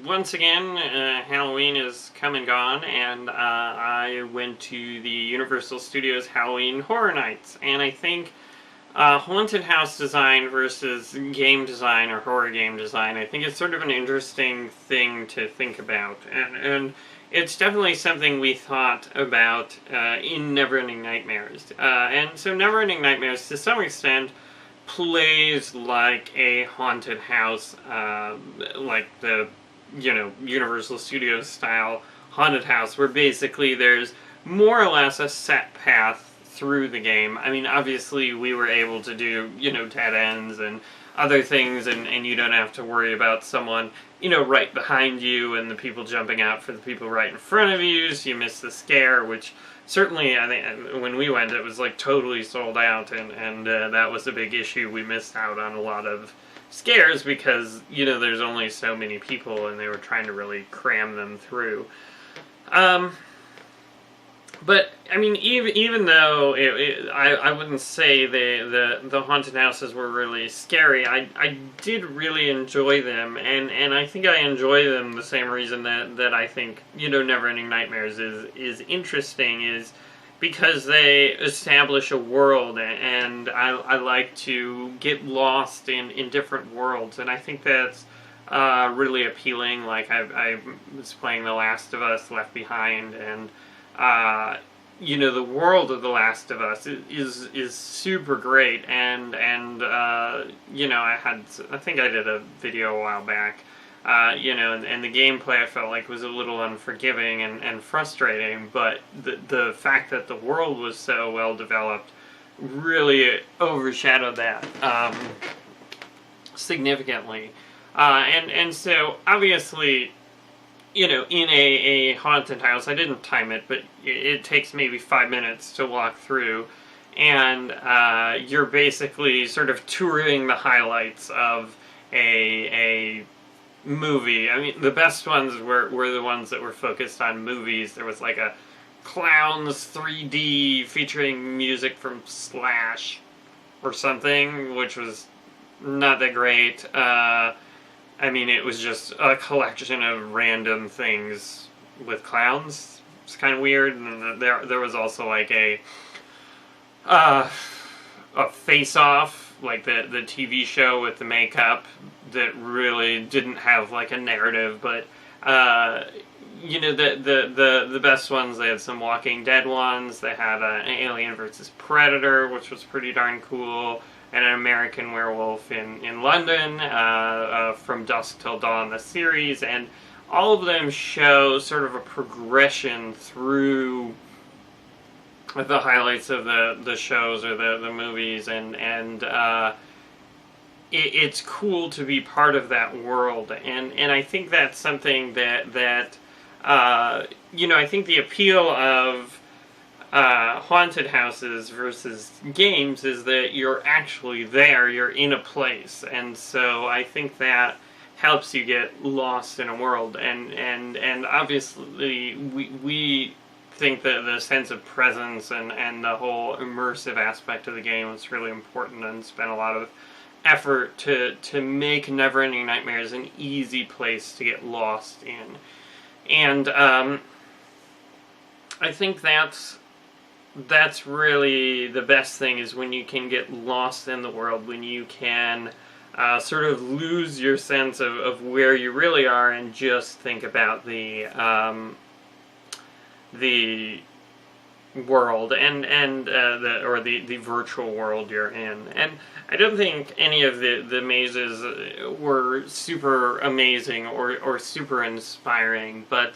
Once again, Halloween is come and gone, and I went to the Universal Studios Halloween Horror Nights, and I think haunted house design versus game design or horror game design, I think it's sort of an interesting thing to think about, and it's definitely something we thought about in Neverending Nightmares. And so Neverending Nightmares, to some extent, plays like a haunted house, like the, Universal Studios style haunted house, where basically there's more or less a set path through the game. I mean, obviously we were able to do, dead ends and other things, and you don't have to worry about someone, right behind you and the people jumping out for the people right in front of you, so you miss the scare, which certainly, I think, when we went, it was like totally sold out, and that was a big issue. We missed out on a lot of scares because, there's only so many people, and they were trying to really cram them through. But, I mean, even though I wouldn't say the haunted houses were really scary, I did really enjoy them, and I think I enjoy them the same reason that I think, Neverending Nightmares is interesting, is because they establish a world, and I like to get lost in different worlds, and I think that's really appealing. Like, I was playing The Last of Us, Left Behind, and the world of The Last of Us is super great, and I think I did a video a while back, and the gameplay I felt like was a little unforgiving and frustrating, but the fact that the world was so well developed really overshadowed that significantly, and so obviously, in a haunted house, I didn't time it, but it takes maybe 5 minutes to walk through, and you're basically sort of touring the highlights of a movie. I mean, the best ones were the ones that were focused on movies. There was like a Clowns 3D featuring music from Slash or something, which was not that great. I mean, it was just a collection of random things with clowns. It's kind of weird. And there was also like a Face Off, like the TV show with the makeup, that really didn't have like a narrative. But the best ones, they had some Walking Dead ones. They had an Alien vs. Predator, which was pretty darn cool. And an American Werewolf in London, From Dusk Till Dawn, the series, and all of them show sort of a progression through the highlights of the shows or the movies, and it's cool to be part of that world, and I think that's something that I think the appeal of haunted houses versus games is that you're actually there, you're in a place, and so I think that helps you get lost in a world, and obviously we think that the sense of presence and the whole immersive aspect of the game is really important, and spend a lot of effort to make Neverending Nightmares an easy place to get lost in, and I think that's really the best thing, is when you can get lost in the world, when you can sort of lose your sense of where you really are and just think about the world and the virtual world you're in. And I don't think any of the mazes were super amazing or super inspiring, but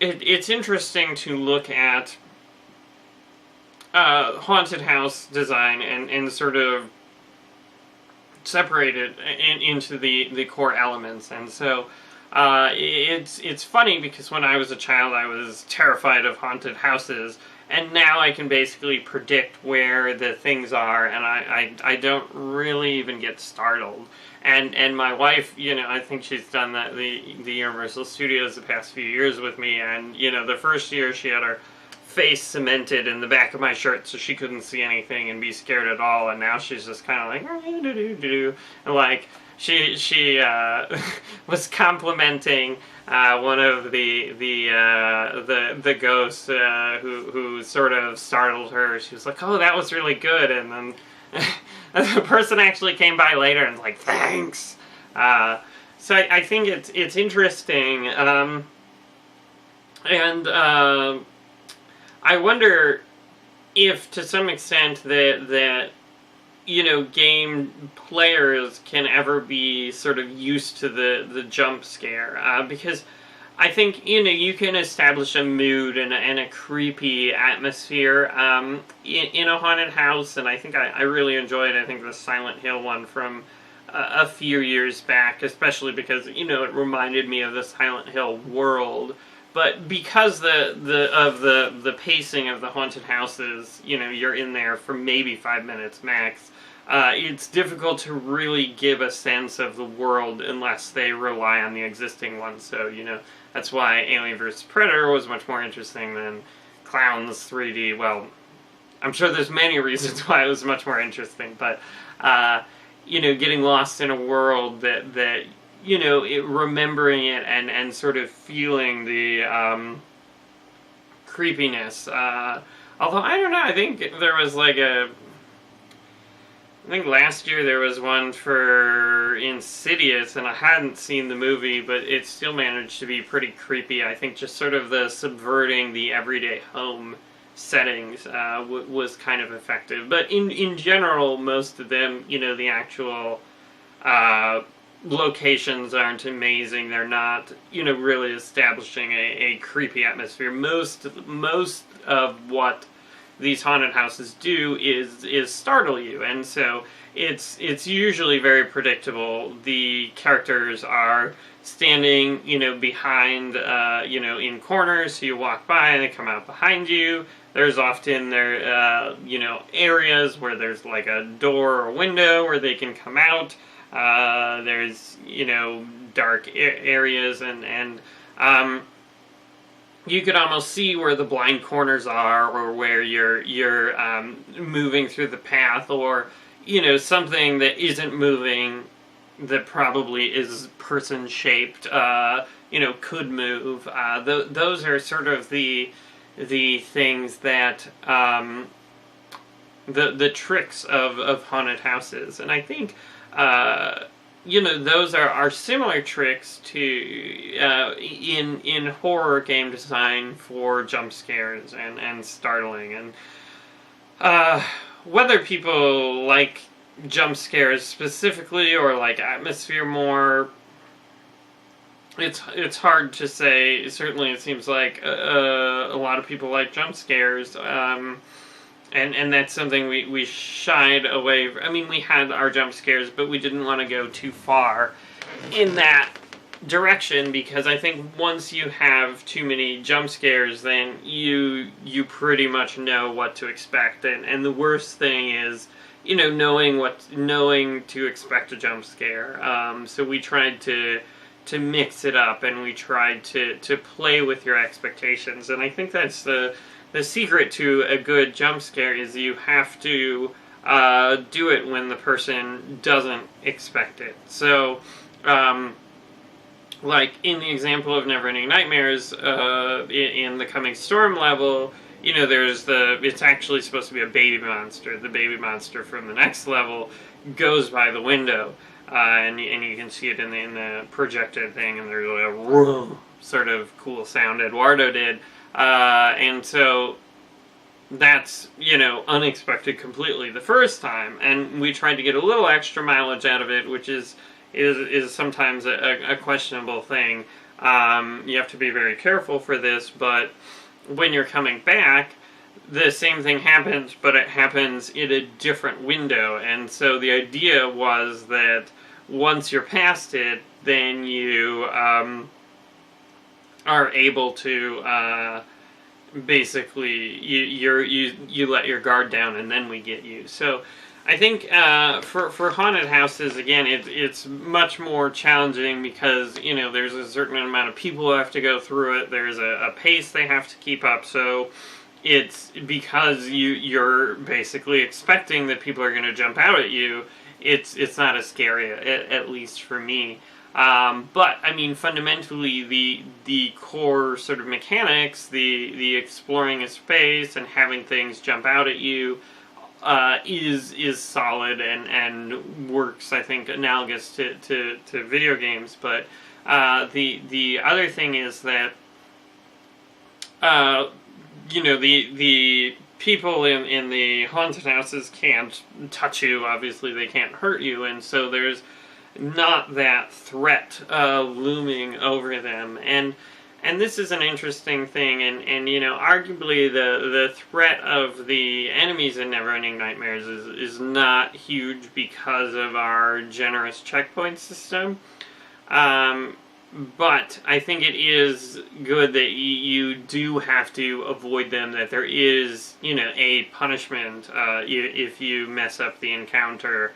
it's interesting to look at haunted house design and sort of separate it into the core elements. And so it's funny, because when I was a child I was terrified of haunted houses, and now I can basically predict where the things are, and I don't really even get startled. And my wife, I think she's done the Universal Studios the past few years with me, and the first year she had her face cemented in the back of my shirt so she couldn't see anything and be scared at all, and now she's just kind of like, and like, she was complimenting one of the ghosts who sort of startled her. She was like, "Oh, that was really good," and then the person actually came by later and was like, "Thanks." So I think it's interesting, and I wonder if, to some extent, that game players can ever be sort of used to the jump scare, because I think, you can establish a mood and a creepy atmosphere in a haunted house, and I think I really enjoyed, I think, the Silent Hill one from a few years back, especially because, it reminded me of the Silent Hill world. But because the pacing of the haunted houses, you're in there for maybe 5 minutes max, it's difficult to really give a sense of the world unless they rely on the existing ones. So, that's why Alien vs. Predator was much more interesting than Clowns 3D. Well, I'm sure there's many reasons why it was much more interesting, but, getting lost in a world that remembering it and sort of feeling the creepiness. Although, I don't know, I think there was I think last year there was one for Insidious, and I hadn't seen the movie, but it still managed to be pretty creepy. I think just sort of the subverting the everyday home settings was kind of effective. But in general, most of them, the actual locations aren't amazing. They're not, really establishing a creepy atmosphere. Most of what these haunted houses do is startle you, and so it's usually very predictable. The characters are standing, behind, in corners, so you walk by and they come out behind you. There's often areas where there's like a door or window where they can come out. There's, dark areas, and you could almost see where the blind corners are, or where you're moving through the path, or, something that isn't moving that probably is person-shaped, could move. Those are sort of the things that, the tricks of haunted houses. And I think, those are similar tricks to in horror game design for jump scares and startling. And whether people like jump scares specifically or like atmosphere more, it's hard to say. Certainly, it seems like a lot of people like jump scares. And that's something we shied away from. I mean, we had our jump scares, but we didn't want to go too far in that direction, because I think once you have too many jump scares, then you pretty much know what to expect. And the worst thing is, knowing to expect a jump scare. So we tried to mix it up, and we tried to play with your expectations. And I think that's the secret to a good jump scare, is you have to do it when the person doesn't expect it. So, like in the example of Neverending Nightmares, in the Coming Storm level, it's actually supposed to be a baby monster. The baby monster from the next level goes by the window, and you can see it in the projected thing, and there's like a whoa sort of cool sound Eduardo did. And so that's, unexpected completely the first time, and we tried to get a little extra mileage out of it, which is sometimes a questionable thing. You have to be very careful for this, but when you're coming back, the same thing happens, but it happens in a different window. And so the idea was that once you're past it, then you are able to basically you let your guard down, and then we get you. So I think for haunted houses, again, it's much more challenging, because there's a certain amount of people who have to go through it. There's a pace they have to keep up. So it's because you're basically expecting that people are going to jump out at you. It's not as scary, at least for me. But I mean, fundamentally, the core sort of mechanics, the exploring a space and having things jump out at you, is solid and works, I think, analogous to video games. But the other thing is that the people in the haunted houses can't touch you. Obviously, they can't hurt you, and so there's not that threat looming over them. And this is an interesting thing, and arguably the threat of the enemies in Neverending Nightmares is not huge because of our generous checkpoint system. But I think it is good that you do have to avoid them, that there is, a punishment if you mess up the encounter.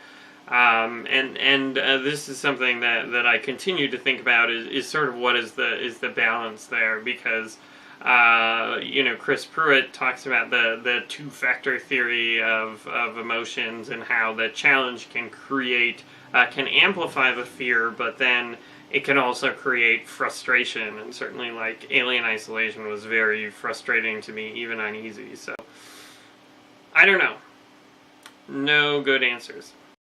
This is something that I continue to think about is sort of what is the balance there, because Chris Pruitt talks about the two-factor theory of emotions and how the challenge can amplify the fear, but then it can also create frustration, and certainly like Alien Isolation was very frustrating to me, even on easy. So I don't know. No good answers.